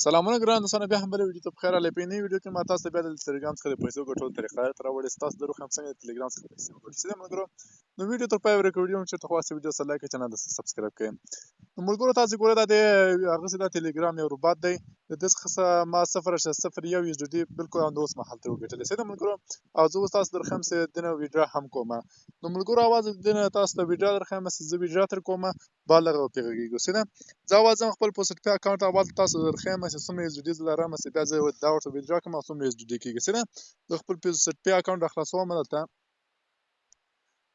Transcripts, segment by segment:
سلامونه ګران دوستانو، بیا هم بله ویډیو ته پخیر راغلی. په نوې ویډیو کې ما تاسو ته بیا د تلیګرام څخه د پیسو ګټلو طریقه درته راوړې. ستاسو د روح هم څنګه د تلیګرام څخه پیسې وګټو. څه دی ملګرو، نو ویډیو تر پایه ورکړئ. ویډیو مو چېرته خوښه ویډیو سره لایک کړئ، چینل ته سبسکرایب کړئ. نو ملګرو تاسو ګورئ دا د هغسې دا تلیګرام یو روباټ دی. د دې څخه ما 0.01 USDT بالکل همداوس مهال ته وګټلی. څه دی ملګرو، او زه اوس تاسو درخوایم چې دنه ویډرا هم کومه. نو ملګرو اواز دنه تاسو ته ویډرا درخوایم چې زه ویډرا تر کومه بالغ او پیغږیږو. څه ده، زه اول ځم خپل پوسټ پې اکاونټ اول تاسو درخوایم چې څومره USDT زه لرم چې بیا زه دا ورته ویډرا کړم او څومره USDT کېږي. څه ده، زه خپل پوسټ پې اکاونټ راخلاصوم. دلته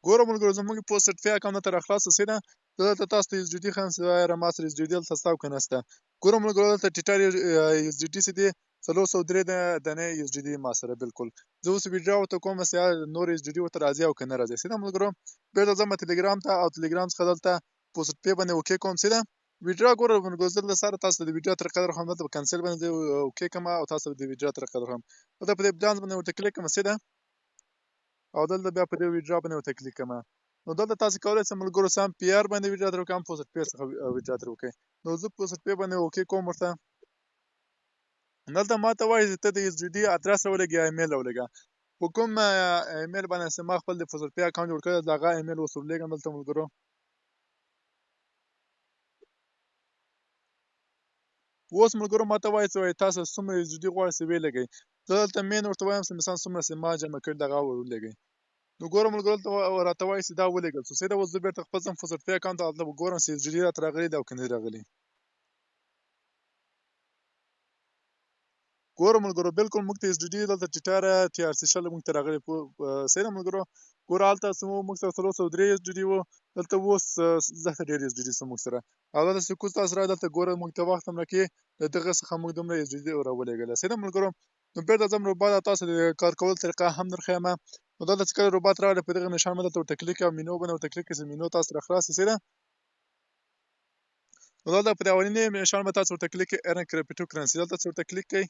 ګوره ملګرو، زموږ پوسټ پې اکاونټ دلته راخلاصه. څه ده، زه دلته تاسو ته USDT ښیم چې یاره ما سره USDT دلته شته او که نشته. ګوره ملګرو، دلته ټیټر USDT چې دی 403 دانې USDT ما سره بالکل. زه اوس ویډرا ورته کوم چې نور USDT ورته راځي او که نه راځي. څه ده ملګرو، بېرته ځم ټلیګرام ته او ټلیګرام څخه دلته پوسټ پې باندې اوکې کوم. څه ده، ویډرا ګوره ملګرو، زه دلته سره تاسو ته د ویډرا طریقه درخوایم. دلته په کینسل باندې اوکې کوم او تاسو ته د ویډرا طریقه درخوایم. دلته په دې بلانس باندې ورته کلیک کوم. څه ده، او دلته بیا په دې ویډرا باندې ورته کلیک کوم. نو دلته تاسو کولی شئ ملګرو سم PR باندې ویډرا در وکړم، پوسټ پې څخه ویډرا در وکړئ. نو زه پوسټ پې باندې اوکې کوم ورته. دلته ماته وایي چې ته د USDT ادرس راولېږه یا ایمیل راولېږه. په کوم ایمیل باندې چې ما خپل د پوسټ پې اکاونټ جوړ کړی د هغه ایمیل اوس ورلېږم دلته ملګرو. اوس ملګرو ماته وایي چې تاسو څومره USDT غواړئ چې ویې لګئ. زه دلته مین ورته وایم چې مثلا څومره چې ما جمع کړي دغه ورولېږئ. نو ګوره ملګرو دلته راته وایي چې دا ولېږل شو. څه ده، اوس زه بېرته خپل ځم پوسټ پې اکاونټ ته، هلته به ګورم چې USDT راته راغلي دي او که نه دي راغلي. ګوره ملګرو، بالکل موږ ته USDT دلته ټیټره TRC 100 موږ ته راغلي. صحیح ده ملګرو، ګوره هلته چې موږ سره 303 USDT وو، دلته اوس زیاته ډېر USDT شته موږ سره. او دلته چې کوز تاسو راغلي دلته ګوره موږ ته وخت هم راکوي د دغه څخه موږ دومره USDT راولېږله. صحیح ده ملګرو، نو بېرته ځم روباټ او تاسو د کار کولو طریقه هم درښیم. نو دلته چې کله روباټ راغلی په دغه نښان باندې ورته کلیک او مینو باندې ورته کلیک کړئ چې مینو تاسو راخلاصه. صحیح ده، نو دلته پر اولني نښان باندې تاسو ورته کلیک کړئ ارن کریپټو کرنسي، دلته چې ورته کلیک کړئ.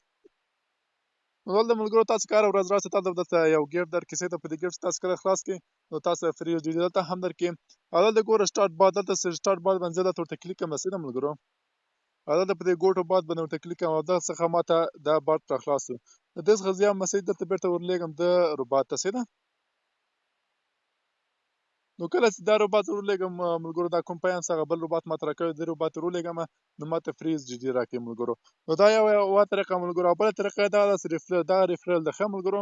نو دلته ملګرو تاسو که هره ورځ راسئ دلته یو ګیفټ درکړي. څه ده، په دې ګیفټ تاسو کله خلاص کړئ نو تاسو فری USDT دلته هم درکړي. او دلته ګوره سټارټ بات، دلته سټارټ بات باندې زه دلته ورته کلیک کوم. څه ده ملګرو، او دلته په دې ګوټو بات باندې ورته کلیک کوم او دغه څخه ماته دا بات راخلاص شو. د دې څخه زه یو مسیج دلته بېرته ورلېږم د روباټ ته. څه ده، نو کله چې دا روباټ ورلېږم ملګرو، دا کوم پیام څخه بل روباټ ماته راکړی دې روباټ ورولېږم نو ماته فری USDT راکړي ملګرو. نو دا یوه طریقه ملګرو. او بله طریقه دا ده چې دا ریفرل ده. ښه ملګرو،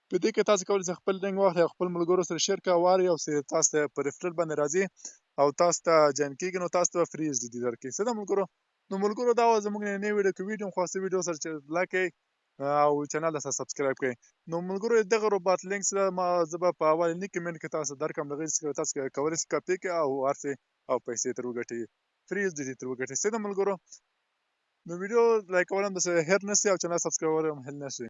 په دې کې تاسو کولی شئ خپل لینک واخلئ او خپل ملګرو سره شیر کړئ او هر یو چې تاسو ته په ریفرل باندې راځي او تاسو ته جوین کېږي نو تاسو ته به فری USDT درکړي. څه ده ملګرو، نو ملګرو دا وه زموږ نننۍ ویډیو. که ویډیو مو خوښه ویډیو سره لایک کړئ او چینل ته سبسکرایب کړئ. نو ملګرو دغه روباټ لینک سره زه به په اولني کمنټ کې تاسو ته درکړم. د هغې څخه تاسو کولی شئ کاپي کړئ او هر څه او پیسې ترې وګټئ، فری USDT ترې وګټئ. څه ده ملګرو، نو ویډیو لایک کول هم داسې هېر نه شي او چینل سبسکرایب کول هم هېر نه شي.